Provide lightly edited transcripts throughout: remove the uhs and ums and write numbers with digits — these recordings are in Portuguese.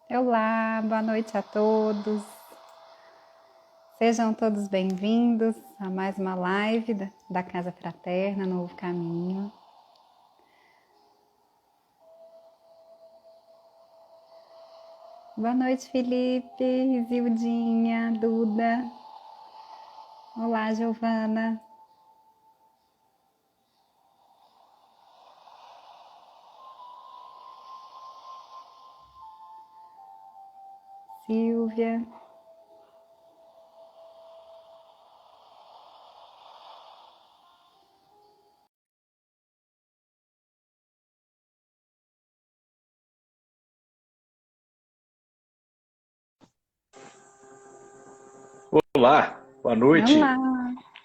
Olá, boa noite a todos. Sejam todos bem-vindos a mais uma live da Casa Fraterna, Novo Caminho. Boa noite, Felipe, Zildinha, Duda. Olá, Giovana. Silvia. Olá, boa noite. Olá,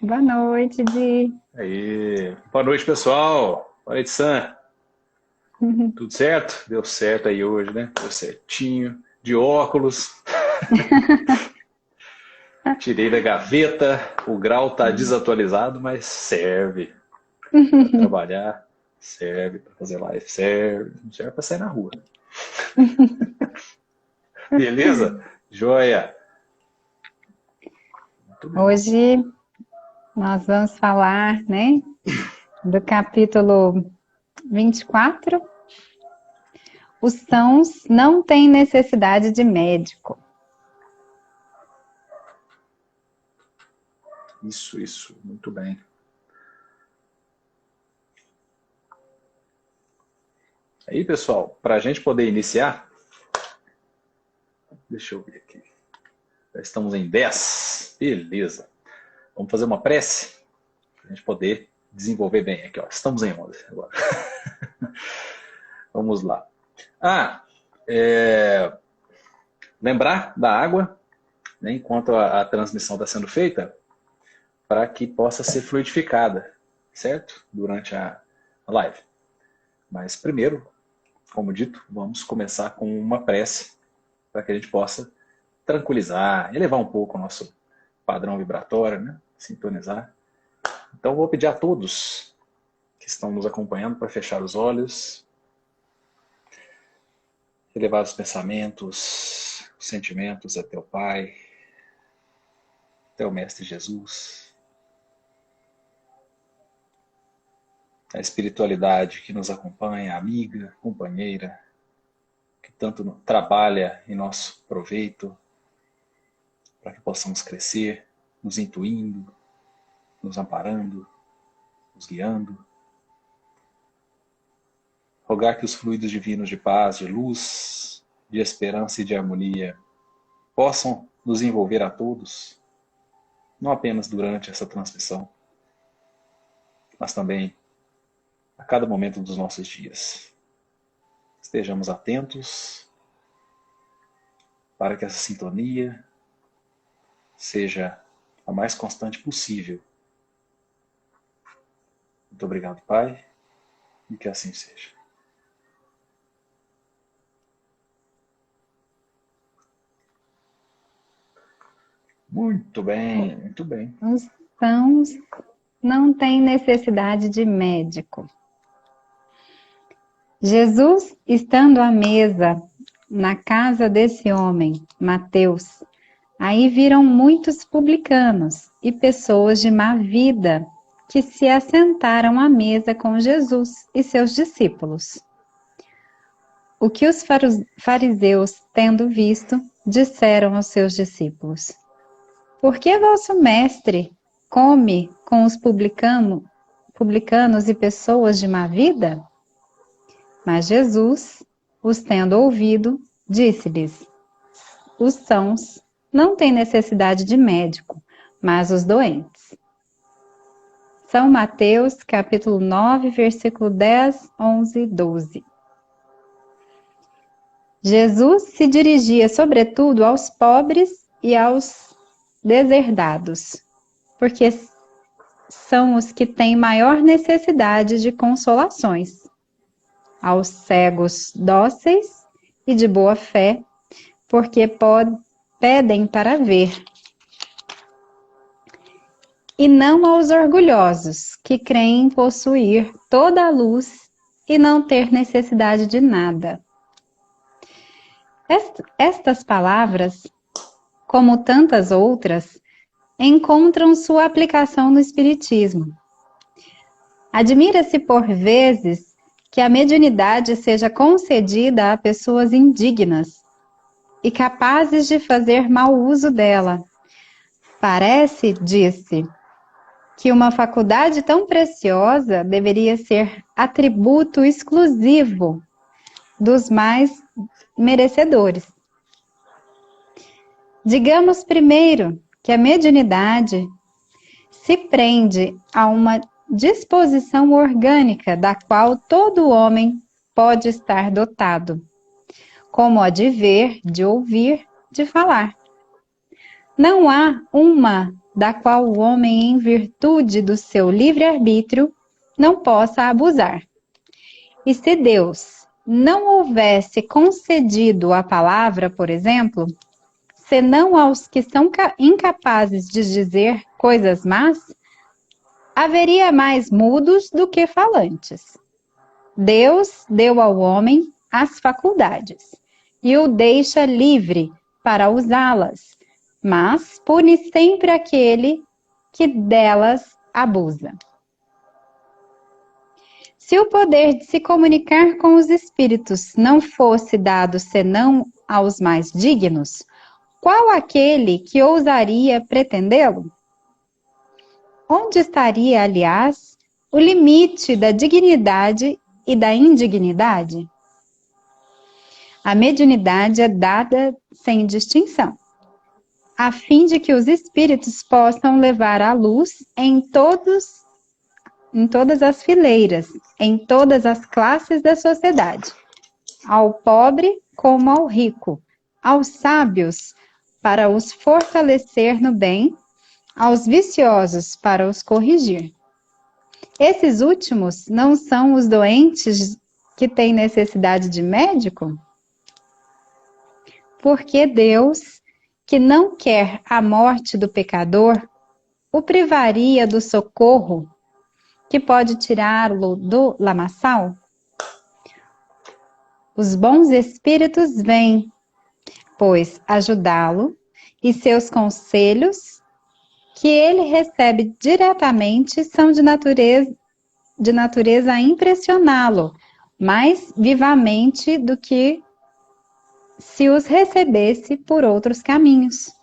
boa noite, Di. Aí, boa noite, pessoal. Boa noite, Sam. Tudo certo? Deu certo aí hoje, né? Deu certinho. De óculos. Tirei da gaveta. O grau tá desatualizado, mas serve para trabalhar. Serve para fazer live. Serve. Não serve para sair na rua. Beleza? Joia. Muito bem. Hoje nós vamos falar, né, do capítulo 24. Os sãos não têm necessidade de médico. Isso. Muito bem. Aí, pessoal, para a gente poder iniciar, deixa eu ver aqui. Já estamos em 10. Beleza. Vamos fazer uma prece para a gente poder desenvolver bem aqui. Ó. Estamos em 11 agora. Vamos lá. Ah, lembrar da água, né, enquanto a transmissão está sendo feita, para que possa ser fluidificada, certo? Durante a live. Mas primeiro, como dito, vamos começar com uma prece para que a gente possa tranquilizar, elevar um pouco o nosso padrão vibratório, né? Sintonizar. Então vou pedir a todos que estão nos acompanhando para fechar os olhos, elevar os pensamentos, os sentimentos até o Pai, até o Mestre Jesus, a espiritualidade que nos acompanha, amiga, companheira, que tanto trabalha em nosso proveito, para que possamos crescer, nos intuindo, nos amparando, nos guiando. Rogar que os fluidos divinos de paz, de luz, de esperança e de harmonia possam nos envolver a todos, não apenas durante essa transmissão, mas também a cada momento dos nossos dias. Estejamos atentos para que essa sintonia seja a mais constante possível. Muito obrigado, Pai, e que assim seja. Muito bem, muito bem. Os sãos não têm necessidade de médico. Jesus, estando à mesa na casa desse homem, Mateus, aí viram muitos publicanos e pessoas de má vida que se assentaram à mesa com Jesus e seus discípulos. O que os fariseus, tendo visto, disseram aos seus discípulos: Por que vosso mestre come com os publicanos e pessoas de má vida? Mas Jesus, os tendo ouvido, disse-lhes: Os sãos não têm necessidade de médico, mas os doentes. São Mateus, capítulo 9, versículo 10, 11 e 12. Jesus se dirigia sobretudo aos pobres e aos deserdados, porque são os que têm maior necessidade de consolações. Aos cegos dóceis e de boa fé, porque pedem para ver. E não aos orgulhosos, que creem possuir toda a luz e não ter necessidade de nada. Estas palavras, como tantas outras, encontram sua aplicação no Espiritismo. Admira-se por vezes que a mediunidade seja concedida a pessoas indignas e capazes de fazer mau uso dela. Parece, disse, que uma faculdade tão preciosa deveria ser atributo exclusivo dos mais merecedores. Digamos primeiro que a mediunidade se prende a uma disposição orgânica da qual todo homem pode estar dotado, como a de ver, de ouvir, de falar. Não há uma da qual o homem, em virtude do seu livre-arbítrio, não possa abusar. E se Deus não houvesse concedido a palavra, por exemplo, senão aos que são incapazes de dizer coisas más, haveria mais mudos do que falantes. Deus deu ao homem as faculdades e o deixa livre para usá-las, mas pune sempre aquele que delas abusa. Se o poder de se comunicar com os espíritos não fosse dado senão aos mais dignos, qual aquele que ousaria pretendê-lo? Onde estaria, aliás, o limite da dignidade e da indignidade? A mediunidade é dada sem distinção, a fim de que os espíritos possam levar a luz em todas as fileiras, em todas as classes da sociedade, ao pobre como ao rico, aos sábios para os fortalecer no bem, aos viciosos para os corrigir. Esses últimos não são os doentes que têm necessidade de médico? Porque Deus, que não quer a morte do pecador, o privaria do socorro que pode tirá-lo do lamaçal? Os bons espíritos vêm, pois, ajudá-lo, e seus conselhos, que ele recebe diretamente, são de natureza a impressioná-lo mais vivamente do que se os recebesse por outros caminhos.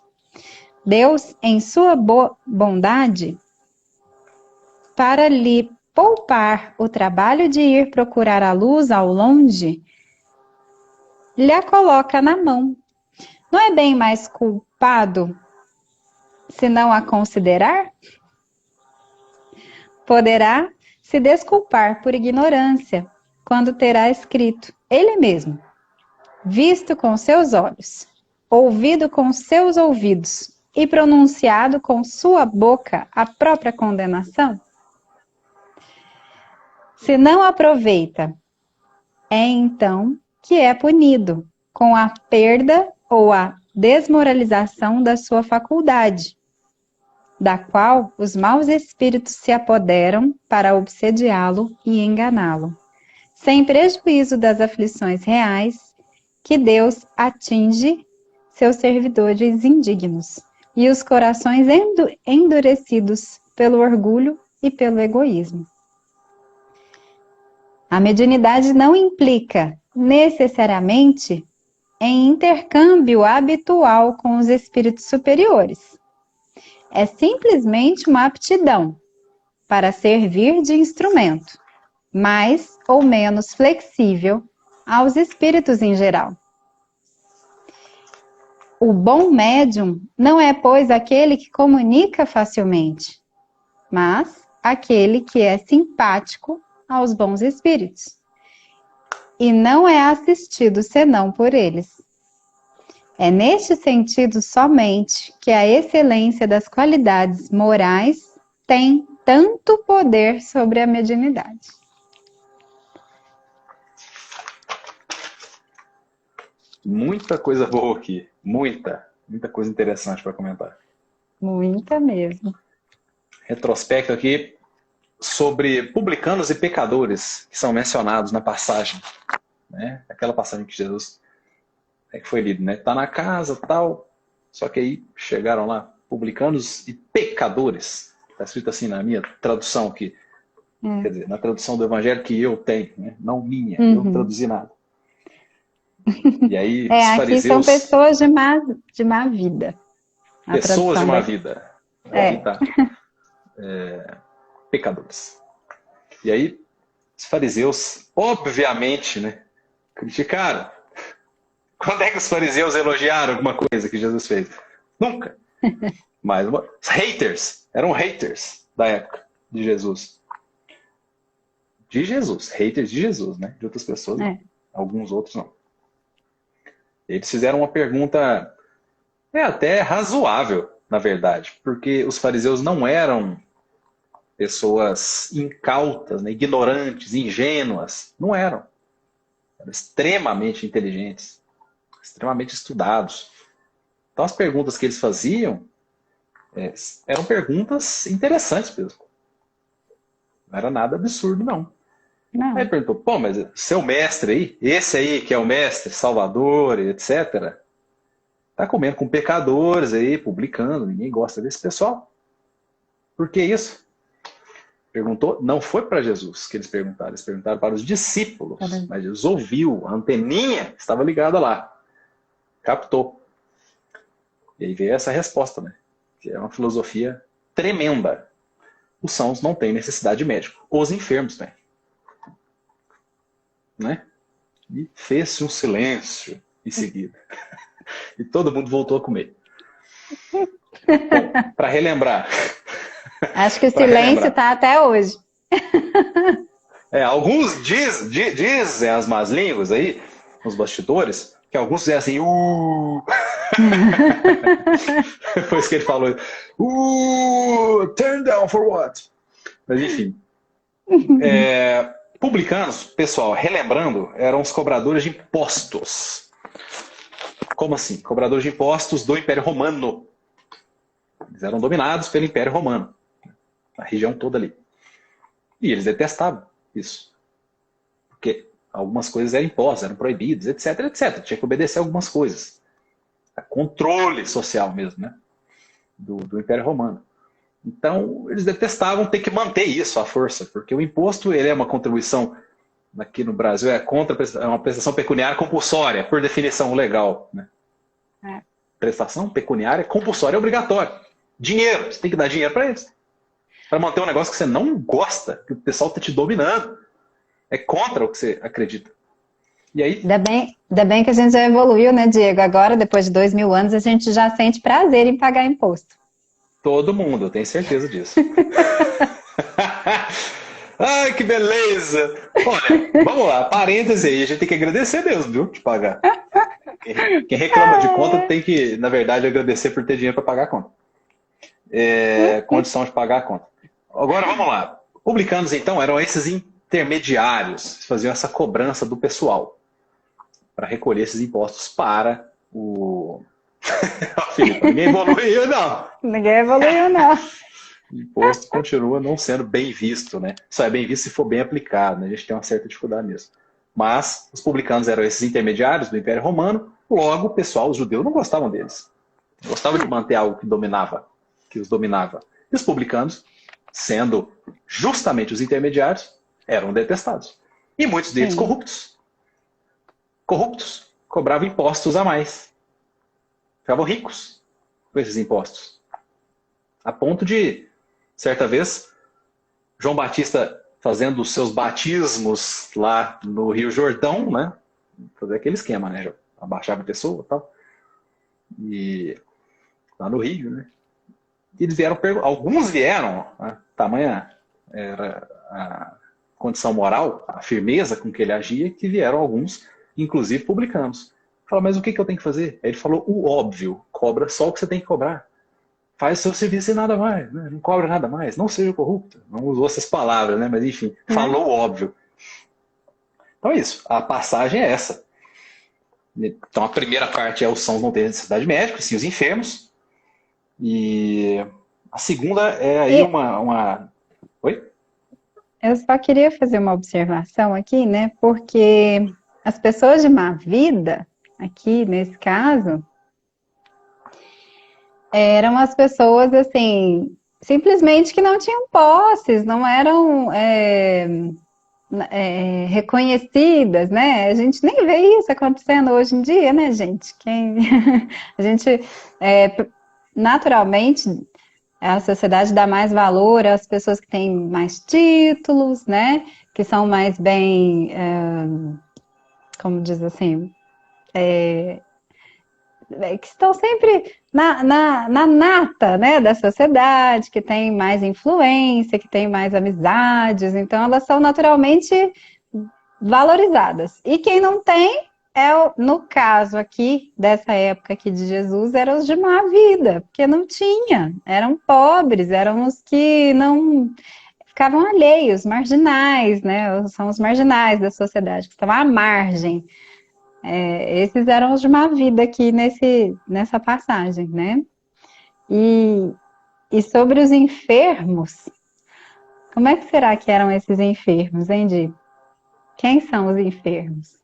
Deus, em sua bondade, para lhe poupar o trabalho de ir procurar a luz ao longe, lhe a coloca na mão. Não é bem mais culpado se não a considerar? Poderá se desculpar por ignorância, quando terá escrito ele mesmo, visto com seus olhos, ouvido com seus ouvidos e pronunciado com sua boca a própria condenação? Se não aproveita, é então que é punido com a perda ou a desmoralização da sua faculdade, da qual os maus espíritos se apoderam para obsediá-lo e enganá-lo, sem prejuízo das aflições reais que Deus atinge seus servidores indignos e os corações endurecidos pelo orgulho e pelo egoísmo. A mediunidade não implica, necessariamente, em intercâmbio habitual com os espíritos superiores. É simplesmente uma aptidão para servir de instrumento, mais ou menos flexível aos espíritos em geral. O bom médium não é, pois, aquele que comunica facilmente, mas aquele que é simpático aos bons espíritos, e não é assistido senão por eles. É neste sentido somente que a excelência das qualidades morais tem tanto poder sobre a mediunidade. Muita coisa boa aqui, muita coisa interessante para comentar. Muita mesmo. Retrospecto aqui sobre publicanos e pecadores que são mencionados na passagem, né? Aquela passagem que Jesus é que foi lido, né? Tá na casa, tal. Só que aí chegaram lá publicanos e pecadores. Está escrito assim na minha tradução aqui. Quer dizer, na tradução do evangelho que eu tenho, né? Não minha, eu não Uhum. traduzi nada. E aí os Aqui são fariseus, pessoas de má vida. A pessoas de tradução má daqui. vida, aqui É. tá, pecadores. E aí os fariseus, obviamente, né, criticaram. Quando é que os fariseus elogiaram alguma coisa que Jesus fez? Nunca. Mas os haters, eram haters da época de Jesus. De Jesus, haters de Jesus, né? De outras pessoas, não. É. Alguns outros não. Eles fizeram uma pergunta até razoável, na verdade, porque os fariseus não eram pessoas incautas, né, ignorantes, ingênuas. Não eram. Eram extremamente inteligentes, extremamente estudados. Então as perguntas que eles faziam eram perguntas interessantes mesmo. Não era nada absurdo, não. Aí ele Não. perguntou, pô, mas seu mestre aí, esse aí que é o mestre, Salvador, etc., tá comendo com pecadores aí, publicando, ninguém gosta desse pessoal. Por que isso? Perguntou, não foi para Jesus que eles perguntaram para os discípulos, mas Jesus ouviu, a anteninha estava ligada lá, captou. E aí veio essa resposta, né? Que é uma filosofia tremenda. Os sãos não têm necessidade de médico, os enfermos têm. Né? E fez-se um silêncio em seguida. E todo mundo voltou a comer. Para relembrar. Acho que o silêncio está até hoje. Alguns dizem as más línguas aí, nos bastidores, que alguns dizem assim, Foi isso que ele falou. Turn down for what? Mas enfim. Publicanos, pessoal, relembrando, eram os cobradores de impostos. Como assim? Cobradores de impostos do Império Romano. Eles eram dominados pelo Império Romano. A região toda ali. E eles detestavam isso. Porque algumas coisas eram impostas, eram proibidas, etc, etc. Tinha que obedecer algumas coisas. A controle social mesmo, né? Do Império Romano. Então, eles detestavam ter que manter isso à força, porque o imposto ele é uma contribuição, aqui no Brasil, é uma prestação pecuniária compulsória, por definição legal. Né? Prestação pecuniária compulsória é obrigatória. Dinheiro, você tem que dar dinheiro para eles. Para manter um negócio que você não gosta, que o pessoal está te dominando. É contra o que você acredita. E aí... Ainda bem que a gente já evoluiu, né, Diego? Agora, depois de 2000 anos, a gente já sente prazer em pagar imposto. Todo mundo, eu tenho certeza disso. Ai, que beleza! Olha, vamos lá, parêntese aí, a gente tem que agradecer mesmo, viu, de pagar. Quem reclama de conta tem que, na verdade, agradecer por ter dinheiro para pagar a conta. Condição de pagar a conta. Agora, vamos lá. Publicanos, então, eram esses intermediários, faziam essa cobrança do pessoal para recolher esses impostos para o... Filipe, ninguém evoluiu, não. Ninguém evoluiu, não. O imposto continua não sendo bem visto, né? Só é bem visto se for bem aplicado, né? A gente tem uma certa dificuldade nisso. Mas os publicanos eram esses intermediários do Império Romano, logo o pessoal, os judeus, não gostavam deles. Gostavam de manter algo que os dominava. E os publicanos, sendo justamente os intermediários, eram detestados. E muitos deles corruptos. Corruptos. Cobravam impostos a mais. Ficavam ricos com esses impostos. A ponto de, certa vez, João Batista fazendo os seus batismos lá no Rio Jordão, né? Fazer aquele esquema, né? Abaixava a pessoa e tal. E lá no Rio, né? E eles vieram, alguns vieram, né? Tamanha era a condição moral, a firmeza com que ele agia, que vieram alguns, inclusive publicanos. Fala, mas o que eu tenho que fazer? Aí ele falou o óbvio, cobra só o que você tem que cobrar. Faz o seu serviço e nada mais, né? Não cobra nada mais, não seja corrupto. Não usou essas palavras, né? Mas enfim, falou o óbvio. Então é isso, a passagem é essa. Então a primeira parte é os sãos não terem necessidade médica, sim os enfermos. E a segunda é aí uma... Oi? Eu só queria fazer uma observação aqui, né? Porque as pessoas de má vida, aqui nesse caso, eram as pessoas assim, simplesmente que não tinham posses, não eram reconhecidas, né? A gente nem vê isso acontecendo hoje em dia, né, gente? A gente naturalmente a sociedade dá mais valor às pessoas que têm mais títulos, né? Que são mais bem, como diz assim, que estão sempre na nata, né, da sociedade, que tem mais influência, que tem mais amizades, então elas são naturalmente valorizadas. E quem não tem, no caso aqui, dessa época aqui de Jesus, eram os de má vida, porque não tinha, eram pobres, eram os que não ficavam alheios, marginais, né? São os marginais da sociedade, que estão à margem. Esses eram os de má vida aqui nessa passagem, né? E sobre os enfermos, como é que será que eram esses enfermos, hein, Di? Quem são os enfermos?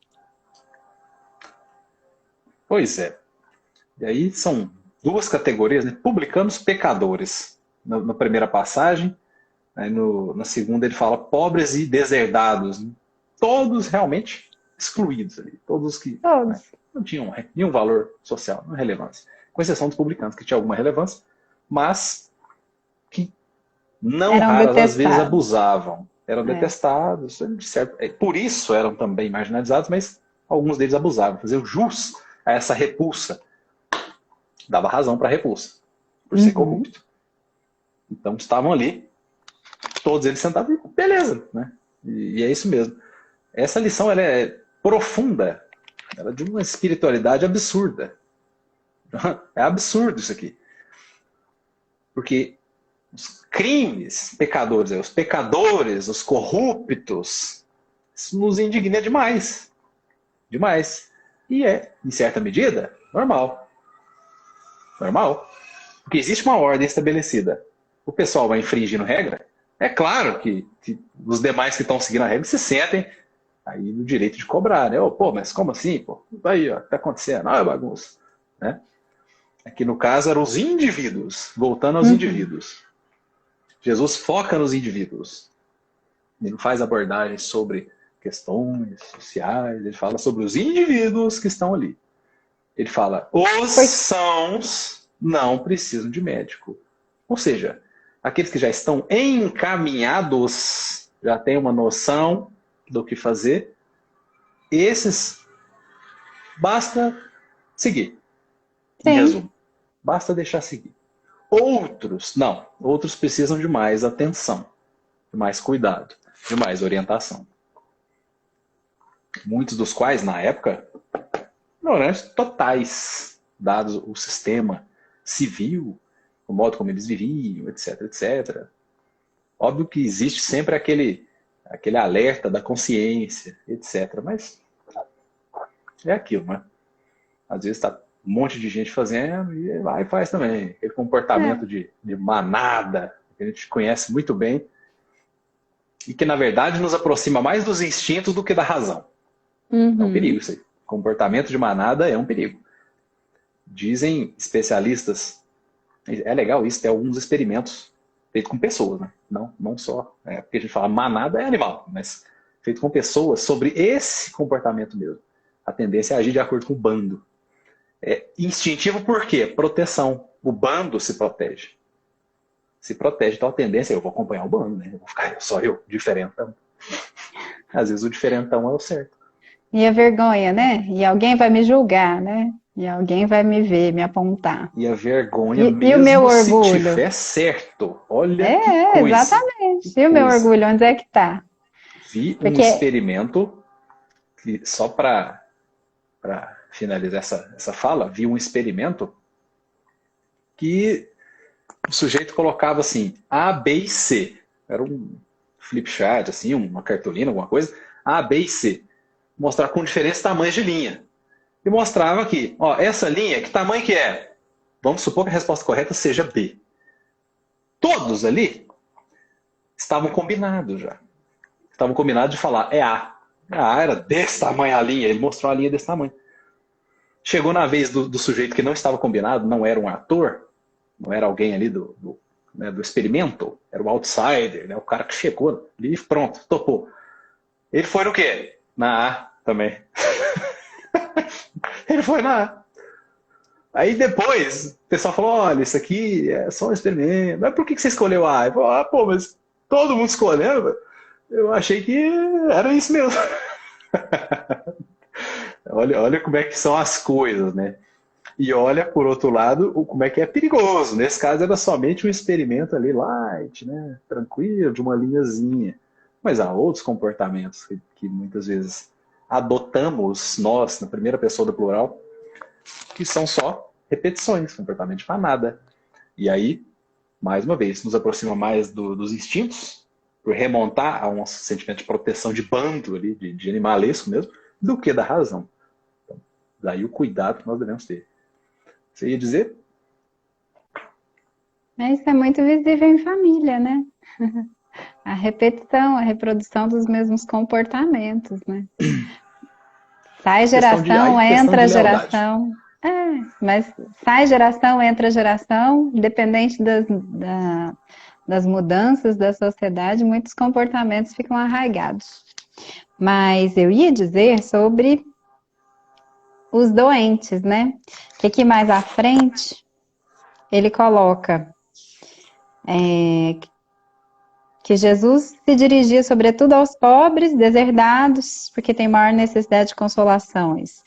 Pois é. E aí são duas categorias, né? Publicanos pecadores, na primeira passagem. Aí na segunda ele fala pobres e deserdados. Né? Todos realmente excluídos ali. Todos que Todos. não tinham nenhum valor social, nenhuma relevância. Com exceção dos publicanos, que tinham alguma relevância, mas que não Eram raras às vezes detestados. abusavam. Eram detestados, de certo, por isso eram também marginalizados, mas alguns deles abusavam. Faziam jus a essa repulsa. Dava razão para a repulsa, por ser corrupto. Então estavam ali, todos eles sentados, e beleza, né? E é isso mesmo. Essa lição ela é profunda, ela é de uma espiritualidade absurda. É absurdo isso aqui. Porque os crimes, pecadores, os pecadores, os corruptos, isso nos indigna demais. Demais. E em certa medida, normal. Normal. Porque existe uma ordem estabelecida. O pessoal vai infringindo regra. É claro que os demais que estão seguindo a regra se sentem aí no direito de cobrar, né? Pô, mas como assim? Pô, aí, ó, o que tá acontecendo? Ah, é bagunça. Né? Aqui no caso eram os indivíduos, voltando aos indivíduos. Jesus foca nos indivíduos. Ele não faz abordagem sobre questões sociais, ele fala sobre os indivíduos que estão ali. Ele fala, os sãos não precisam de médico. Ou seja, aqueles que já estão encaminhados, já têm uma noção do que fazer, esses basta seguir. Em resumo, basta deixar seguir. Outros, não. Outros precisam de mais atenção, de mais cuidado, de mais orientação. Muitos dos quais, na época, ignorantes totais, dados o sistema civil, o modo como eles viviam, etc, etc. Óbvio que existe sempre aquele alerta da consciência, etc. Mas é aquilo, né? Às vezes está um monte de gente fazendo e vai e faz também. Aquele comportamento de manada, que a gente conhece muito bem e que, na verdade, nos aproxima mais dos instintos do que da razão. É um perigo isso aí. Comportamento de manada é um perigo. Dizem especialistas, é legal isso, tem alguns experimentos feitos com pessoas, né? Não só, porque a gente fala manada é animal, mas feito com pessoas sobre esse comportamento mesmo. A tendência é agir de acordo com o bando. É instintivo por quê? Proteção. O bando se protege. Se protege, então a tendência é eu vou acompanhar o bando, né? Eu vou ficar só eu, diferentão. Às vezes o diferentão é o certo. E a vergonha, né? E alguém vai me julgar, né? E alguém vai me ver, me apontar. E a vergonha, E o meu mesmo se orgulho? tiver certo. Olha que coisa. Exatamente. Que E o meu coisa. orgulho, onde é que tá? Vi um Porque experimento, que só para finalizar essa fala, vi um experimento que o sujeito colocava assim, A, B e C. Era um flip chart, assim, uma cartolina, alguma coisa. A, B e C. Mostrar com diferentes tamanhos de linha. E mostrava aqui, ó, essa linha, que tamanho que é? Vamos supor que a resposta correta seja B. Todos ali estavam combinados já. Estavam combinados de falar, é A. A era desse tamanho a linha, ele mostrou a linha desse tamanho. Chegou na vez do sujeito que não estava combinado, não era um ator, não era alguém ali né, do experimento, era o outsider, né, o cara que chegou ali e pronto, topou. Ele foi no quê? Na A também. Ele foi na A. Aí depois, o pessoal falou, olha, isso aqui é só um experimento. Mas por que você escolheu A? Ele falou, pô, mas todo mundo escolheu. Eu achei que era isso mesmo. Olha como é que são as coisas, né? E olha, por outro lado, como é que é perigoso. Nesse caso era somente um experimento ali, light, né? Tranquilo, de uma linhazinha. Mas há outros comportamentos que muitas vezes adotamos nós, na primeira pessoa do plural, que são só repetições, comportamento para nada. E aí, mais uma vez, nos aproxima mais dos instintos, por remontar a um sentimento de proteção de bando ali, de animalesco mesmo, do que da razão. Então, daí o cuidado que nós devemos ter. Você ia dizer? Isso é muito visível em família, né? A repetição, a reprodução dos mesmos comportamentos, né? Sai geração, questão de entra lealdade. geração. Mas sai geração, entra geração, independente das mudanças da sociedade, muitos comportamentos ficam arraigados. Mas eu ia dizer sobre os doentes, né? Que aqui mais à frente, ele coloca que Jesus se dirigia sobretudo aos pobres, deserdados, porque tem maior necessidade de consolações.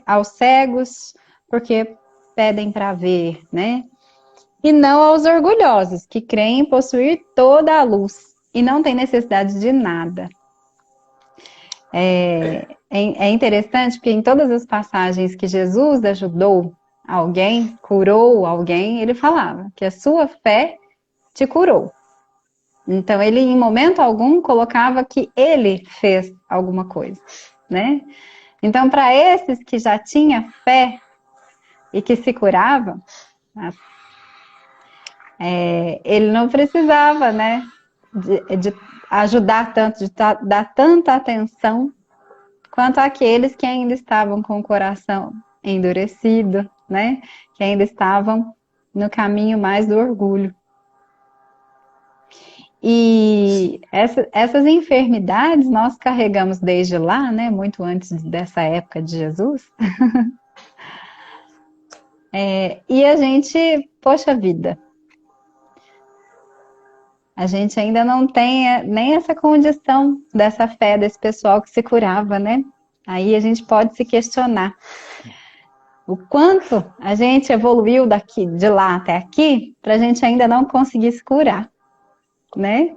Aos cegos, porque pedem para ver, né? E não aos orgulhosos, que creem possuir toda a luz e não têm necessidade de nada. É interessante porque em todas as passagens que Jesus ajudou alguém, curou alguém, ele falava que a sua fé te curou. Então, ele, em momento algum, colocava que ele fez alguma coisa, né? Então, para esses que já tinham fé e que se curavam, ele não precisava, né, de ajudar tanto, de dar tanta atenção quanto aqueles que ainda estavam com o coração endurecido, né? Que ainda estavam no caminho mais do orgulho. E essas enfermidades nós carregamos desde lá, né? Muito antes dessa época de Jesus. E a gente, poxa vida, a gente ainda não tem nem essa condição dessa fé desse pessoal que se curava, né? Aí a gente pode se questionar o quanto a gente evoluiu de lá até aqui, para a gente ainda não conseguir se curar, né?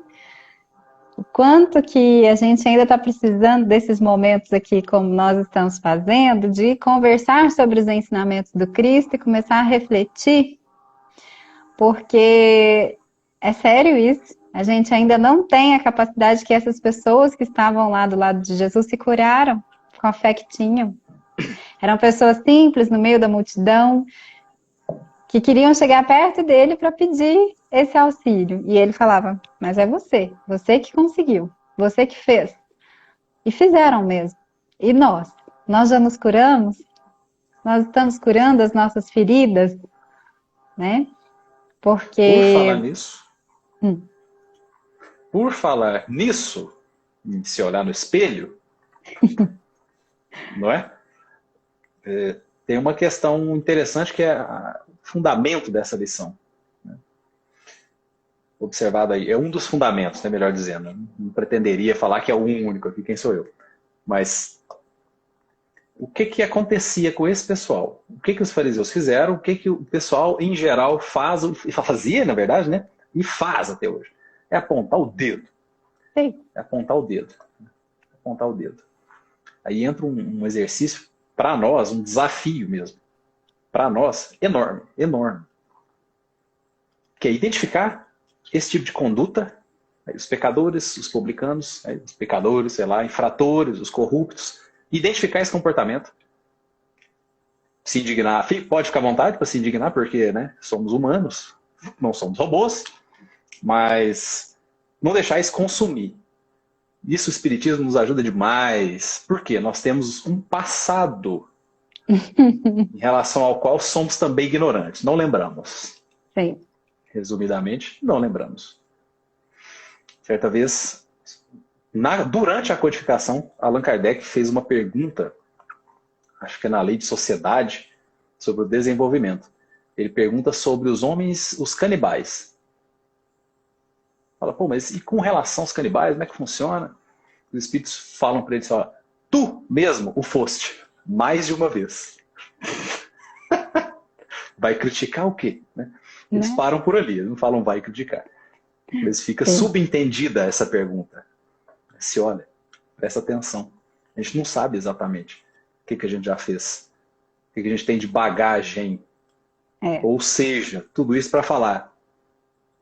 O quanto que a gente ainda está precisando desses momentos aqui, como nós estamos fazendo, de conversar sobre os ensinamentos do Cristo e começar a refletir, porque é sério isso. A gente ainda não tem a capacidade que essas pessoas que estavam lá do lado de Jesus se curaram com a fé que tinham. Eram pessoas simples no meio da multidão que queriam chegar perto dele para pedir esse auxílio. E ele falava, mas é você que conseguiu, você que fez. E fizeram mesmo. E nós já nos curamos? Nós estamos curando as nossas feridas, né? Porque... Por falar nisso, se olhar no espelho, não é? Tem uma questão interessante que é o fundamento dessa lição. Né? Observado aí, é um dos fundamentos, né, melhor dizendo. Não pretenderia falar que é o único aqui, quem sou eu. Mas o que acontecia com esse pessoal? O que os fariseus fizeram? O que o pessoal, em geral, fazia, na verdade, né? E faz até hoje. É apontar o dedo. Sim. É apontar o dedo. Apontar o dedo. Aí entra um exercício, para nós, um desafio mesmo. Para nós, enorme, enorme. Que é identificar esse tipo de conduta, os pecadores, os publicanos, os pecadores, sei lá, infratores, os corruptos, identificar esse comportamento, se indignar, pode ficar à vontade para se indignar, porque, né, somos humanos, não somos robôs, mas não deixar isso consumir. Isso o Espiritismo nos ajuda demais, porque nós temos um passado em relação ao qual somos também ignorantes. Não lembramos. Sim. Resumidamente, não lembramos. Certa vez, durante a codificação, Allan Kardec fez uma pergunta, acho que é na Lei de Sociedade, sobre o desenvolvimento. Ele pergunta sobre os homens, os canibais. Fala, pô, mas e com relação aos canibais, como é que funciona? Os espíritos falam para ele, ó, tu mesmo o foste, mais de uma vez. Vai criticar o quê? Né? Eles param por ali, eles não falam vai criticar. Mas fica subentendida essa pergunta. Se olha, presta atenção. A gente não sabe exatamente o que a gente já fez. O que a gente tem de bagagem. Ou seja, tudo isso para falar.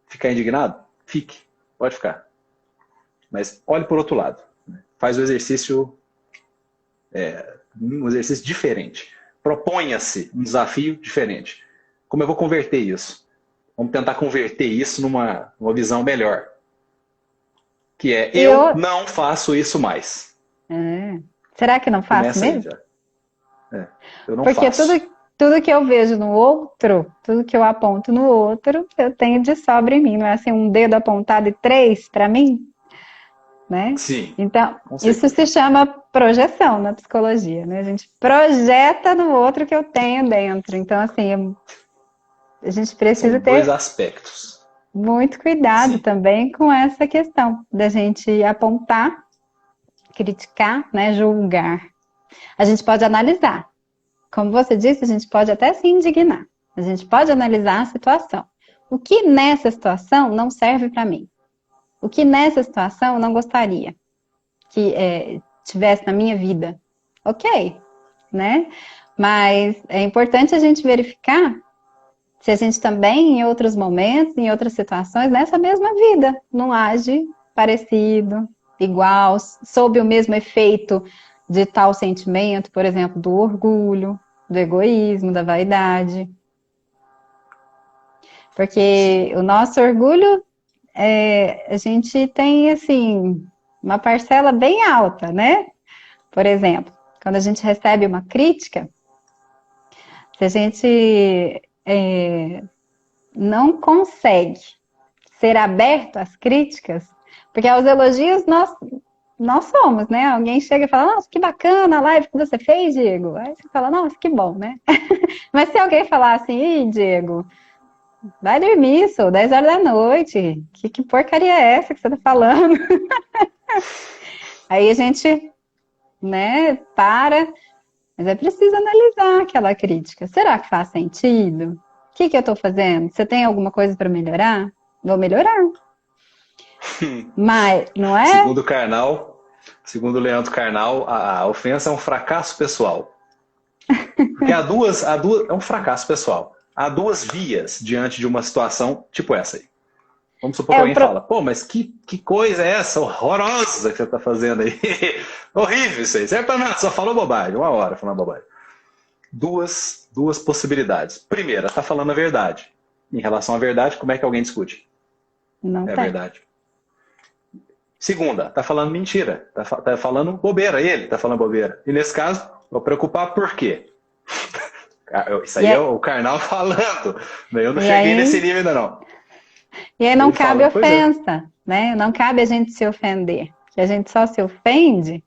Ficar indignado? Fique. Pode ficar. Mas olhe por outro lado. Faz o exercício, um exercício diferente. Proponha-se um desafio diferente. Como eu vou converter isso? Vamos tentar converter isso numa visão melhor. Que é, eu não faço isso mais. Será que não faço mesmo? Eu não Porque faço. Tudo que eu vejo no outro, tudo que eu aponto no outro, eu tenho de sobra em mim. Não é assim, um dedo apontado e 3 para mim? Né? Sim. Então, isso se chama projeção na psicologia, né? A gente projeta no outro que eu tenho dentro. Então, assim, a gente precisa ter dois aspectos. Muito cuidado também com essa questão da gente apontar, criticar, né, julgar. A gente pode analisar. Como você disse, a gente pode até se indignar. A gente pode analisar a situação. O que nessa situação não serve para mim? O que nessa situação eu não gostaria que tivesse na minha vida? Ok, né? Mas é importante a gente verificar se a gente também, em outros momentos, em outras situações, nessa mesma vida, não age parecido, igual, sob o mesmo efeito de tal sentimento, por exemplo, do orgulho, do egoísmo, da vaidade. Porque o nosso orgulho, a gente tem, assim, uma parcela bem alta, né? Por exemplo, quando a gente recebe uma crítica, se a gente não consegue ser aberto às críticas, porque aos elogios nós somos, né? Alguém chega e fala, nossa, que bacana a live que você fez, Diego. Aí você fala, nossa, que bom, né? Mas se alguém falar assim, ih, Diego, vai dormir, sou 10 horas da noite. Que porcaria é essa que você tá falando? Aí a gente, né, para, mas é preciso analisar aquela crítica. Será que faz sentido? O que eu tô fazendo? Você tem alguma coisa para melhorar? Vou melhorar. Mas, não é? Segundo o Leandro Carnal, a ofensa é um fracasso pessoal. Porque é um fracasso pessoal. Há duas vias diante de uma situação tipo essa aí. Vamos supor que alguém fala, pô, mas que coisa é essa horrorosa que você está fazendo aí? Horrível isso aí. Serve pra nada, só falou bobagem. 1 hora falando bobagem. Duas possibilidades. Primeira, está falando a verdade. Em relação à verdade, como é que alguém discute? Não é tem. Verdade. Segunda, está falando mentira. Está falando bobeira. Ele está falando bobeira. E nesse caso, vou preocupar por quê? Isso aí é o Karnal falando. Eu não cheguei nesse nível ainda não. E aí não cabe ofensa, né? Não cabe a gente se ofender. Porque a gente só se ofende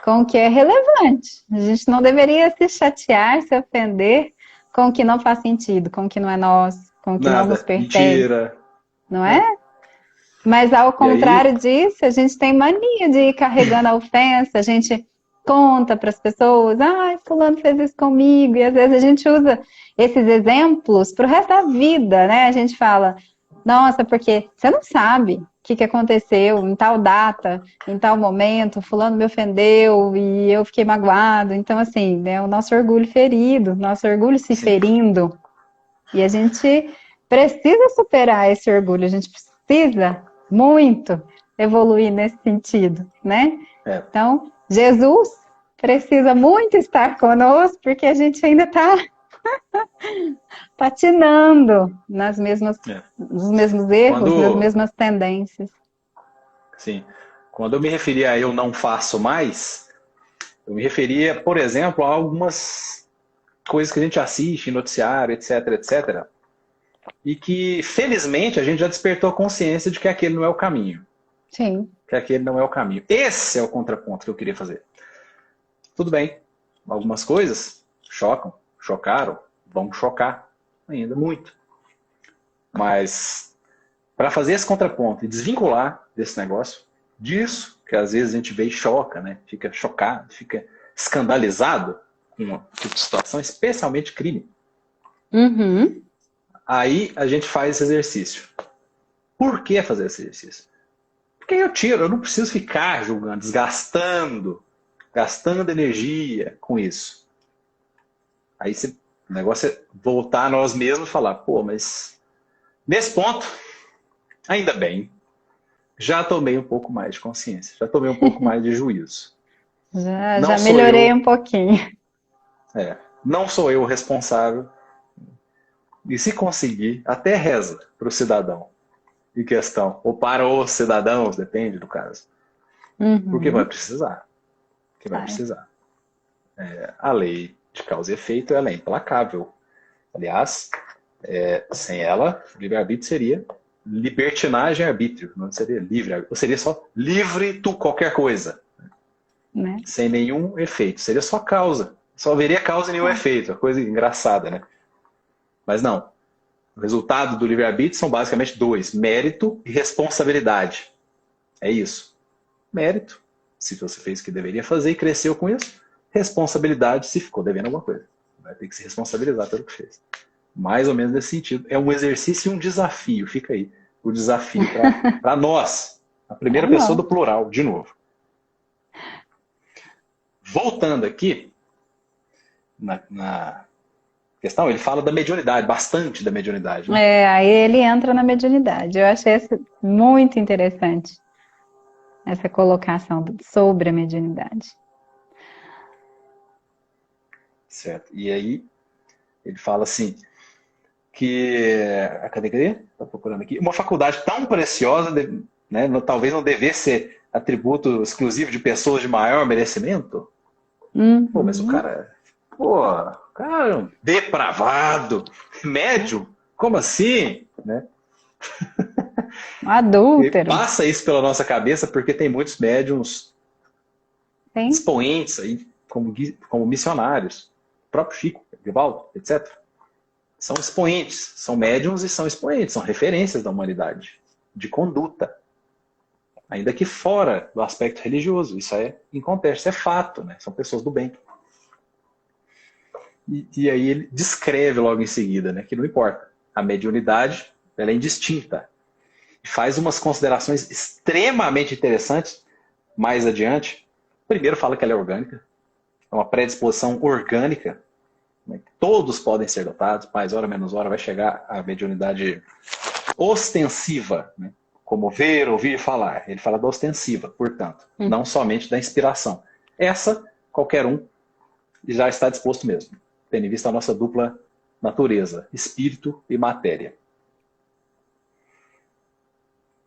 com o que é relevante. A gente não deveria se chatear, se ofender com o que não faz sentido, com o que não é nosso, com o que não nos pertence. Mentira. Não é? Mas ao contrário disso, a gente tem mania de ir carregando a ofensa, a gente conta para as pessoas, fulano fez isso comigo, e às vezes a gente usa esses exemplos para o resto da vida, né? A gente fala, nossa, porque você não sabe o que aconteceu em tal data, em tal momento, fulano me ofendeu e eu fiquei magoado. Então, assim, né, o nosso orgulho ferido, nosso orgulho se ferindo. E a gente precisa superar esse orgulho, a gente precisa muito evoluir nesse sentido, né? Então, Jesus precisa muito estar conosco, porque a gente ainda está patinando nos mesmos erros, nas mesmas tendências. Sim. Quando eu me referia a eu não faço mais, eu me referia, por exemplo, a algumas coisas que a gente assiste, noticiário, etc, etc. E que, felizmente, a gente já despertou a consciência de que aquele não é o caminho. Sim. Que aquele não é o caminho. Esse é o contraponto que eu queria fazer. Tudo bem, algumas coisas chocam, chocaram, vão chocar ainda muito. Mas, para fazer esse contraponto e desvincular desse negócio, disso que às vezes a gente vê e choca, né? Fica chocado, fica escandalizado com uma situação, especialmente crime. Uhum. Aí a gente faz esse exercício. Por que fazer esse exercício? Porque eu não preciso ficar julgando, gastando energia com isso. Aí o negócio é voltar a nós mesmos e falar, pô, mas nesse ponto, ainda bem, já tomei um pouco mais de consciência, já tomei um pouco mais de juízo. Já melhorei um pouquinho. Não sou eu o responsável. E se conseguir, até reza para o cidadão em questão, ou para os cidadãos, depende do caso. Porque vai precisar. A lei de causa e efeito, ela é implacável. Aliás, sem ela, livre-arbítrio seria libertinagem e arbítrio, não seria livre-arbítrio, seria só livre tu qualquer coisa, né? Sem nenhum efeito, seria só causa, só haveria causa e nenhum efeito, uma coisa engraçada, né? Mas não, o resultado do livre-arbítrio são basicamente dois, mérito e responsabilidade, é isso, mérito, se você fez o que deveria fazer e cresceu com isso, responsabilidade se ficou devendo alguma coisa, vai ter que se responsabilizar pelo que fez. Mais ou menos nesse sentido. É um exercício e um desafio. Fica aí. O desafio para nós. A primeira pessoa do plural, de novo. Voltando aqui, na questão, ele fala da mediunidade, bastante da mediunidade. Né? Aí ele entra na mediunidade. Eu achei muito interessante. Essa colocação sobre a mediunidade. Certo. E aí, ele fala assim... que, cadê? Estou procurando aqui. Uma faculdade tão preciosa, né, talvez não devesse ser atributo exclusivo de pessoas de maior merecimento. Pô, mas o cara é um depravado, médium, como assim? Né? Adúltero. Passa isso pela nossa cabeça porque tem muitos médiums expoentes aí, como missionários. O próprio Chico, Divaldo, etc. São expoentes, são médiums e são expoentes, são referências da humanidade, de conduta. Ainda que fora do aspecto religioso, isso é inconteste, isso é fato, né? São pessoas do bem. E aí ele descreve logo em seguida, né, que não importa, a mediunidade ela é indistinta. E faz umas considerações extremamente interessantes mais adiante. Primeiro fala que ela é orgânica, é uma predisposição orgânica. Todos podem ser dotados, mais hora, menos hora, vai chegar a mediunidade ostensiva, né? Como ver, ouvir, falar. Ele fala da ostensiva, portanto, não somente da inspiração. Essa, qualquer um já está disposto mesmo, tendo em vista a nossa dupla natureza, espírito e matéria.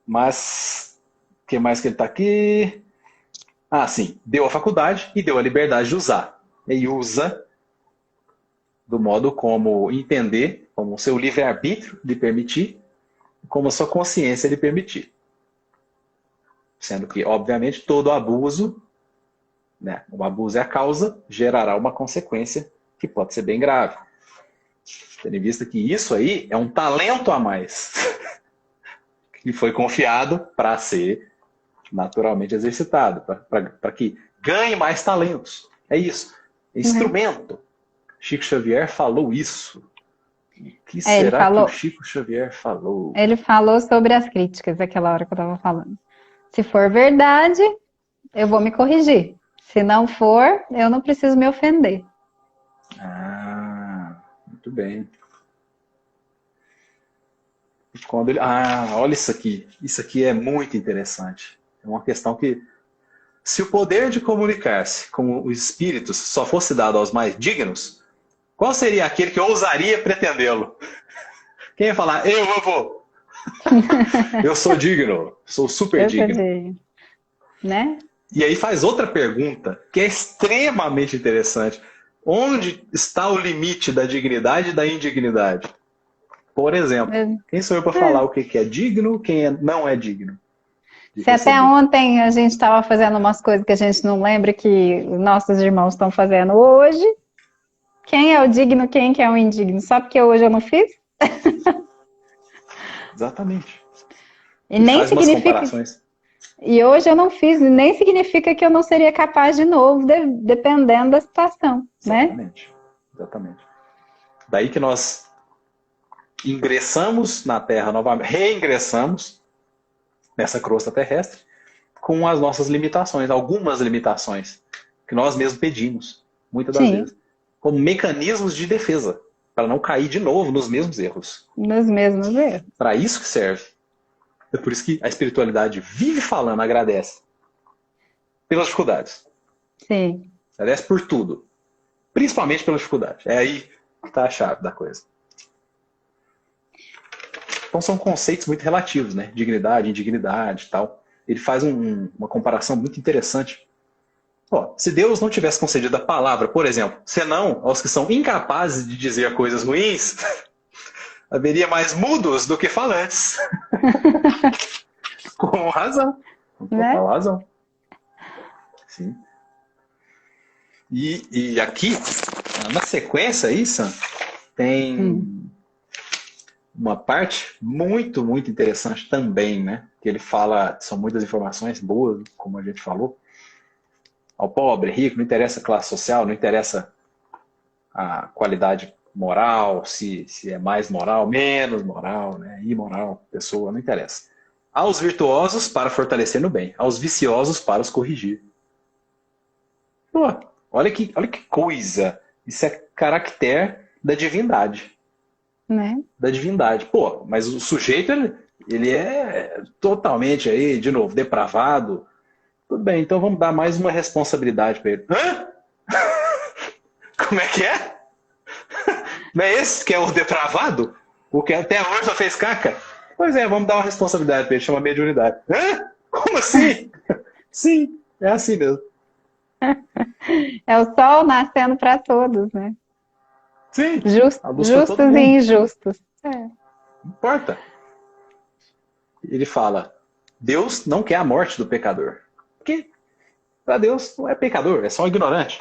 Mas, o que mais que ele está aqui? Sim, deu a faculdade e deu a liberdade de usar. E usa do modo como entender, como o seu livre-arbítrio lhe permitir, como a sua consciência lhe permitir. Sendo que, obviamente, todo abuso, né, o abuso é a causa, gerará uma consequência que pode ser bem grave. Tendo em vista que isso aí é um talento a mais, que foi confiado para ser naturalmente exercitado, para que ganhe mais talentos. É isso. É instrumento. Chico Xavier falou isso. O que será que o Chico Xavier falou? Ele falou sobre as críticas, aquela hora que eu estava falando. Se for verdade, eu vou me corrigir. Se não for, eu não preciso me ofender. Muito bem. Quando ele... olha isso aqui. Isso aqui é muito interessante. É uma questão que, se o poder de comunicar-se com os espíritos só fosse dado aos mais dignos, qual seria aquele que ousaria pretendê-lo? Quem ia falar, eu vou. Eu sou digno, sou super digno. Né? E aí faz outra pergunta, que é extremamente interessante. Onde está o limite da dignidade e da indignidade? Por exemplo, quem sou eu para falar o que é digno, quem não é digno de Se até receber? ontem a gente estava fazendo umas coisas que a gente não lembra que os nossos irmãos estão fazendo hoje, quem é o digno, quem que é o indigno? Só porque hoje eu não fiz? Exatamente. E Ele nem faz umas significa. comparações. E hoje eu não fiz, e nem significa que eu não seria capaz de novo, dependendo da situação, né? Exatamente. Exatamente. Daí que nós ingressamos na Terra novamente, reingressamos nessa crosta terrestre com as nossas limitações, algumas limitações que nós mesmos pedimos, muitas das Sim, vezes, como mecanismos de defesa, para não cair de novo nos mesmos erros. nos mesmos erros. Para isso que serve. É por isso que a espiritualidade vive falando, agradece pelas dificuldades. Sim. Agradece por tudo. Principalmente pela dificuldade. É aí que está a chave da coisa. Então são conceitos muito relativos, né? Dignidade, indignidade e tal. Ele faz uma comparação muito interessante. Ó, se Deus não tivesse concedido a palavra, por exemplo, senão aos que são incapazes de dizer coisas ruins, haveria mais mudos do que falantes. Com razão. Com total razão. Sim. E aqui, na sequência aí, Sam, tem uma parte muito, muito interessante também, né? Que ele fala, são muitas informações boas, como a gente falou. Ao pobre, rico, não interessa a classe social, não interessa a qualidade moral, se é mais moral, menos moral, né? Imoral, pessoa, não interessa. Aos virtuosos para fortalecer no bem, aos viciosos para os corrigir. Pô, olha que coisa. Isso é caractere da divindade. Né? Da divindade. Pô, mas o sujeito, ele é totalmente aí, de novo, depravado. Tudo bem, então vamos dar mais uma responsabilidade para ele. Hã? Como é que é? Não é esse que é o depravado? O que até hoje só fez caca? Pois é, vamos dar uma responsabilidade para ele, chama mediunidade. Hã? Como assim? Sim, é assim mesmo. É o sol nascendo para todos, né? Sim, a luz para Justos todo e mundo. injustos. Não importa. Ele fala, Deus não quer a morte do pecador. Porque para Deus não é pecador, é só um ignorante.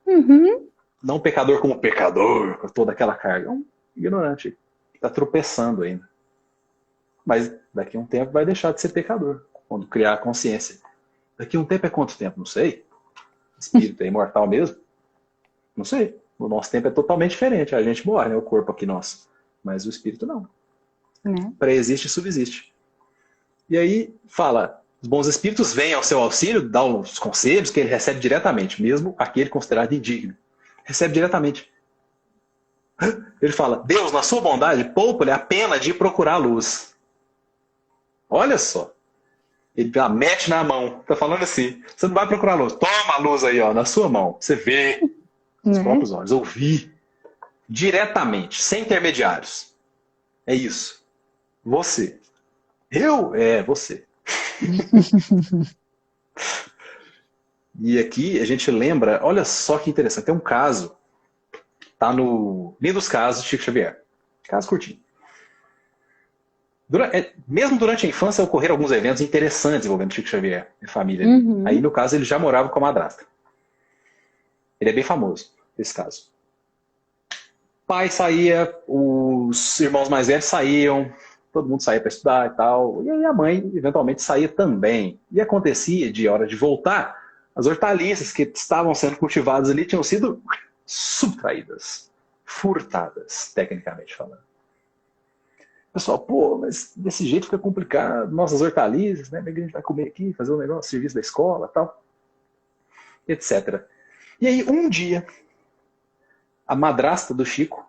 Uhum. Não um pecador como pecador, com toda aquela carga. É um ignorante que está tropeçando ainda. Mas daqui a um tempo vai deixar de ser pecador, quando criar a consciência. Daqui a um tempo é quanto tempo? Não sei. Espírito é imortal mesmo? Não sei. O nosso tempo é totalmente diferente. A gente morre, né? O corpo aqui nosso. Mas o espírito não. Né? Pré-existe e subsiste. E aí fala, os bons espíritos vêm ao seu auxílio, dão os conselhos que ele recebe diretamente, mesmo aquele considerado indigno. Recebe diretamente. Ele fala, Deus, na sua bondade, poupa-lhe a pena de procurar a luz. Olha só. Ele mete na mão. Tá falando assim, você não vai procurar a luz. Toma a luz aí, ó, na sua mão. Você vê com os Né? próprios olhos. Ouvir diretamente, sem intermediários. É isso. Você. Eu? É, você. E aqui a gente lembra, olha só que interessante, tem um caso, tá no Livro dos Casos de Chico Xavier. Caso curtinho. Mesmo durante a infância ocorreram alguns eventos interessantes envolvendo Chico Xavier e família. Uhum. Aí no caso ele já morava com a madrasta. Ele é bem famoso, esse caso. Pai saía, os irmãos mais velhos saíam, todo mundo saía para estudar e tal. E aí a mãe, eventualmente, saía também. E acontecia, de hora de voltar, as hortaliças que estavam sendo cultivadas ali tinham sido subtraídas, furtadas, tecnicamente falando. O pessoal, pô, mas desse jeito fica complicado. Nossas hortaliças, né? A gente vai comer aqui, fazer um negócio, serviço da escola tal, etc. E aí, um dia, a madrasta do Chico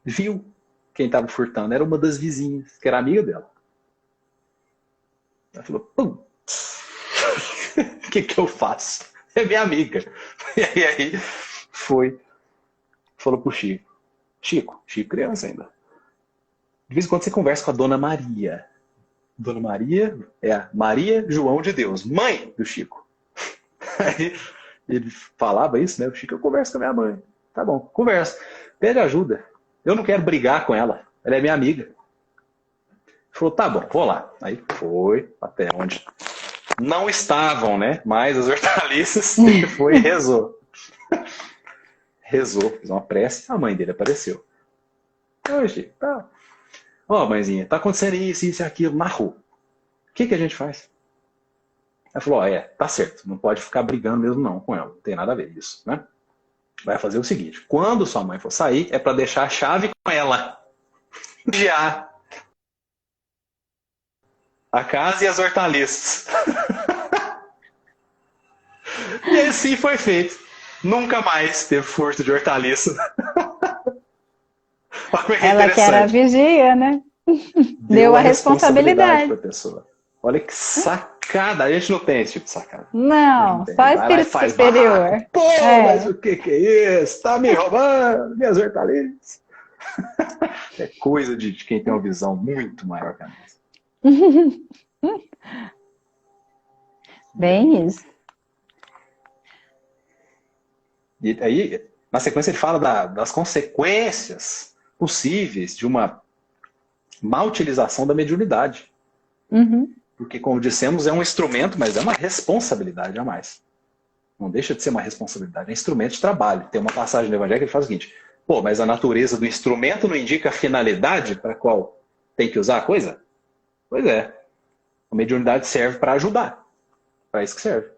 viu quem estava furtando. Era uma das vizinhas, que era amiga dela. Ela falou, pum, o que eu faço? É minha amiga. E aí foi, falou pro Chico. Chico criança ainda. De vez em quando você conversa com a Dona Maria. Dona Maria é a Maria João de Deus, mãe do Chico. Aí ele falava isso, né? O Chico, eu converso com a minha mãe. Tá bom, conversa. Pede ajuda. Eu não quero brigar com ela. Ela é minha amiga. Falou, tá bom, vou lá. Aí foi até onde não estavam, né? Mas as hortaliças, ele foi e rezou. Rezou, fez uma prece, a mãe dele apareceu. Hoje, tá. Ó, mãezinha, tá acontecendo isso e aquilo na rua. O que a gente faz? Ela falou, tá certo, não pode ficar brigando mesmo não com ela, não tem nada a ver isso, né? Vai fazer o seguinte, quando sua mãe for sair, é para deixar a chave com ela. Vigiar a casa e as hortaliças. E assim foi feito. Nunca mais teve furto de hortaliça. Ela que era a vigia, né? Deu a responsabilidade para a pessoa. Olha que sacada. A gente não tem esse tipo de sacada. Não, só espírito superior. Pô, mas o que é isso? Tá me roubando minhas hortaliças. É coisa de quem tem uma visão muito maior que a nossa. Bem isso. E aí, na sequência, ele fala das consequências possíveis de uma má utilização da mediunidade. Uhum. Porque, como dissemos, é um instrumento, mas é uma responsabilidade a mais. Não deixa de ser uma responsabilidade, é instrumento de trabalho. Tem uma passagem do Evangelho que ele faz o seguinte, pô, mas a natureza do instrumento não indica a finalidade para a qual tem que usar a coisa? Pois é. A mediunidade serve para ajudar. Para isso que serve.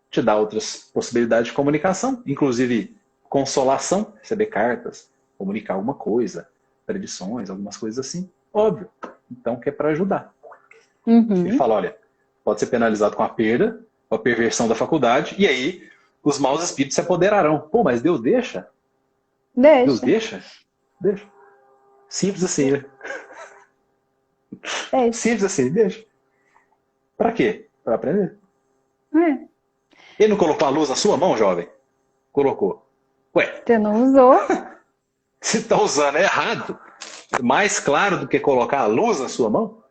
Te dá outras possibilidades de comunicação, inclusive consolação, receber cartas, comunicar alguma coisa, predições, algumas coisas assim. Óbvio. Então, que é para ajudar. Uhum. Ele fala, olha, pode ser penalizado com a perda, com a perversão da faculdade, e aí os maus espíritos se apoderarão. Pô, mas Deus deixa? Deixa. Deus deixa? Deixa. Simples assim, né? Simples assim, deixa. Pra quê? Pra aprender. É. Ele não colocou a luz na sua mão, jovem? Colocou. Ué. Você não usou? Se está usando errado, mais claro do que colocar a luz na sua mão,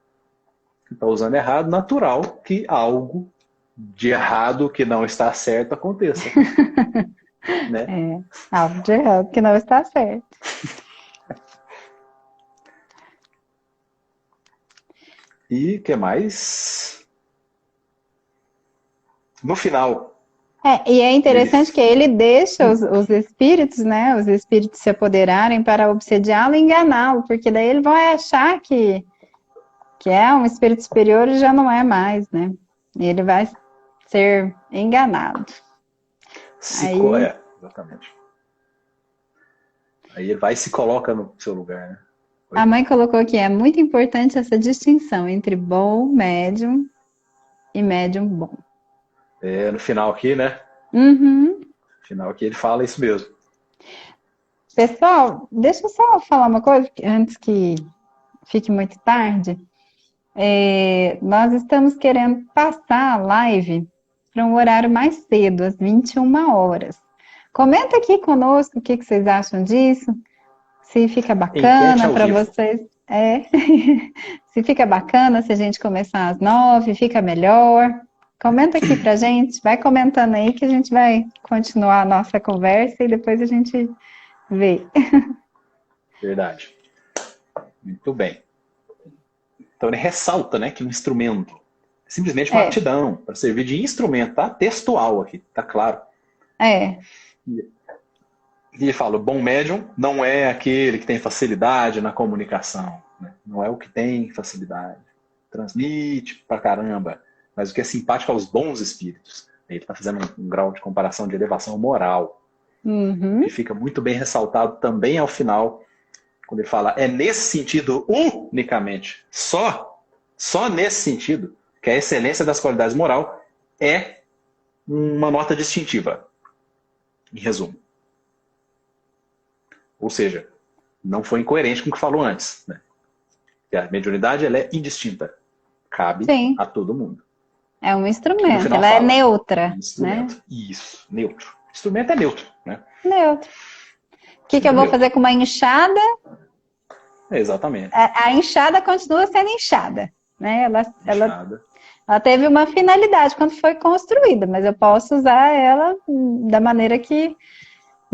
se está usando errado, natural que algo de errado que não está certo aconteça. Né? Algo de errado que não está certo. E o que mais? No final. E é interessante que ele deixa os espíritos, né? Os espíritos se apoderarem para obsediá-lo e enganá-lo, porque daí ele vai achar que é um espírito superior e já não é mais, né? E ele vai ser enganado. Exatamente. Aí ele vai e se coloca no seu lugar, né? A mãe colocou aqui, é muito importante essa distinção entre bom médium e médium bom. No final aqui, né? Uhum. No final aqui ele fala isso mesmo. Pessoal, deixa eu só falar uma coisa, antes que fique muito tarde. Nós estamos querendo passar a live para um horário mais cedo, às 21 horas. Comenta aqui conosco o que vocês acham disso, se fica bacana para vocês. Se fica bacana, se a gente começar às 9, fica melhor. Comenta aqui pra gente, vai comentando aí que a gente vai continuar a nossa conversa e depois a gente vê. Verdade. Muito bem. Então ele ressalta, né, que um instrumento é simplesmente uma aptidão para servir de instrumento, tá? Textual aqui, tá claro. E ele fala, o bom médium não é aquele que tem facilidade na comunicação, né? Não é o que tem facilidade. Transmite pra caramba. Mas o que é simpático aos bons espíritos. Ele está fazendo um grau de comparação de elevação moral. Uhum. Que fica muito bem ressaltado também ao final, quando ele fala, é nesse sentido unicamente, só nesse sentido, que a excelência das qualidades moral é uma nota distintiva. Em resumo. Ou seja, não foi incoerente com o que falou antes. Né? Que a mediunidade ela é indistinta. Cabe a todo mundo. É um instrumento, ela é neutra. Instrumento. Né? Isso, neutro. Instrumento é neutro. Né? Neutro. O que eu vou fazer com uma enxada? Exatamente. A enxada continua sendo enxada. Né? Ela teve uma finalidade quando foi construída, mas eu posso usar ela da maneira que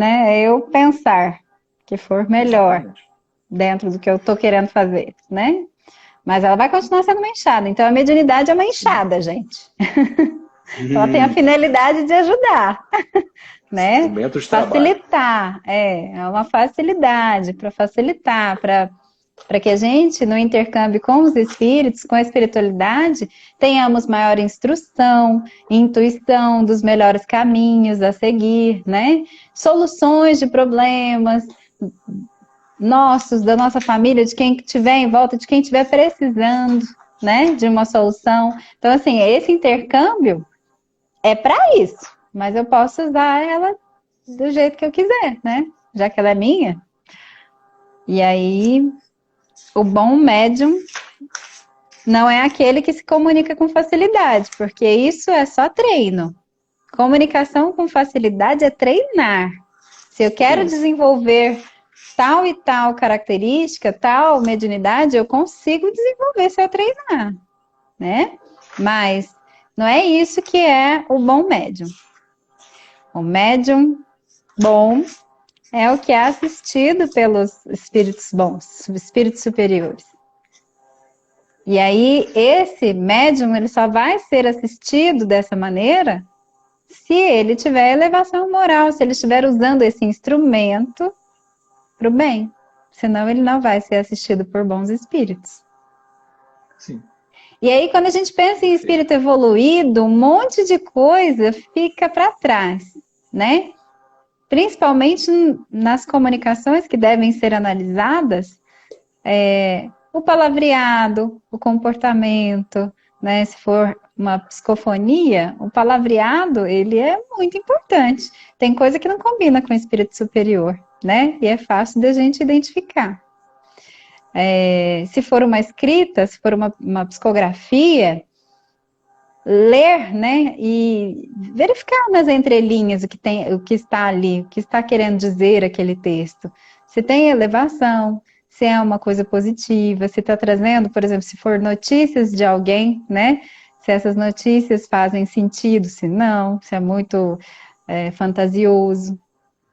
né? É eu pensar que for melhor Exatamente. dentro do que eu estou querendo fazer, né? Mas ela vai continuar sendo uma enxada. Então, a mediunidade é uma Sim. enxada, gente. Ela tem a finalidade de ajudar, né? Instrumento de trabalho. Facilitar, é uma facilidade para facilitar, para que a gente, no intercâmbio com os espíritos, com a espiritualidade, tenhamos maior instrução, intuição dos melhores caminhos a seguir, né? Soluções de problemas nossos, da nossa família, de quem estiver em volta, de quem estiver precisando, né? De uma solução. Então, assim, esse intercâmbio é para isso, mas eu posso usar ela do jeito que eu quiser, né? Já que ela é minha. E aí, o bom médium não é aquele que se comunica com facilidade, porque isso é só treino. Comunicação com facilidade é treinar. Se eu quero Isso. desenvolver tal e tal característica, tal mediunidade, eu consigo desenvolver se eu treinar, né? Mas não é isso que é o bom médium. O médium bom é o que é assistido pelos espíritos bons, espíritos superiores. E aí, esse médium, ele só vai ser assistido dessa maneira se ele tiver elevação moral, se ele estiver usando esse instrumento para o bem. Senão, ele não vai ser assistido por bons espíritos. Sim. E aí, quando a gente pensa em espírito evoluído, um monte de coisa fica para trás, né? Principalmente nas comunicações que devem ser analisadas, o palavreado, o comportamento, né? Se for uma psicofonia, o palavreado, ele é muito importante. Tem coisa que não combina com o espírito superior, né? E é fácil da gente identificar. Se for uma escrita, se for uma psicografia, ler, né, e verificar nas entrelinhas o que está ali, o que está querendo dizer aquele texto. Se tem elevação, se é uma coisa positiva, se está trazendo, por exemplo, se for notícias de alguém, né, se essas notícias fazem sentido, se não, se é muito fantasioso,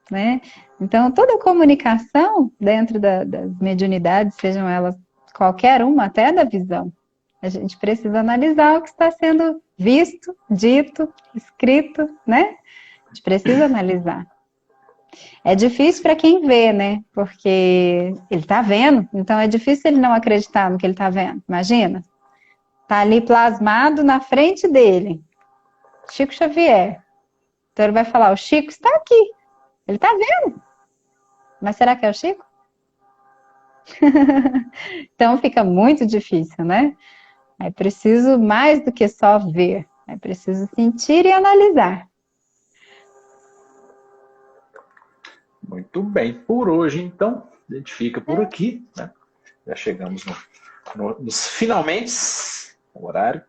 né. Então, toda comunicação dentro das mediunidades, sejam elas qualquer uma, até da visão, a gente precisa analisar o que está sendo visto, dito, escrito, né? A gente precisa analisar. É difícil para quem vê, né? Porque ele está vendo, então é difícil ele não acreditar no que ele está vendo. Imagina, está ali plasmado na frente dele, Chico Xavier. Então ele vai falar, o Chico está aqui, ele está vendo. Mas será que é o Chico? Então fica muito difícil, né? É preciso mais do que só ver. É preciso sentir e analisar. Muito bem. Por hoje, então, a gente fica por aqui, né? Já chegamos nos finalmente, o horário.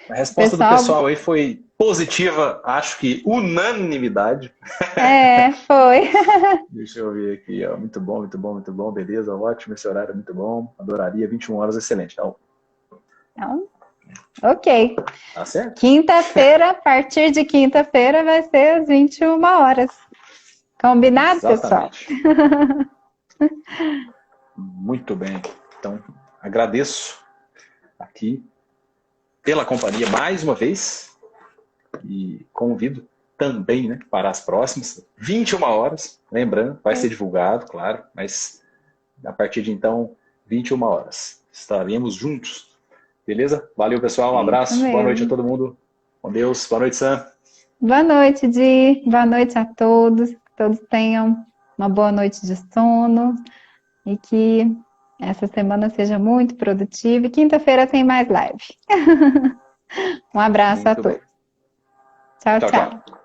A resposta do pessoal aí foi positiva, acho que unanimidade. Foi. Deixa eu ver aqui, ó. Muito bom, muito bom, muito bom. Beleza, ótimo, esse horário é muito bom. Adoraria, 21 horas, excelente. Então, ok. tá certo? Quinta-feira, a partir de quinta-feira, vai ser às 21 horas. Combinado, Exatamente. pessoal? Muito bem. Então, agradeço aqui pela companhia mais uma vez e convido também, né, para as próximas 21 horas. Lembrando, vai ser divulgado, claro, mas a partir de então, 21 horas. Estaremos juntos. Beleza? Valeu, pessoal. Um abraço. Boa noite a todo mundo. Com Deus. Boa noite, Sam. Boa noite, Di. Boa noite a todos. Que todos tenham uma boa noite de sono e que essa semana seja muito produtiva. E quinta-feira tem mais live. Um abraço a todos. Tchau, tchau.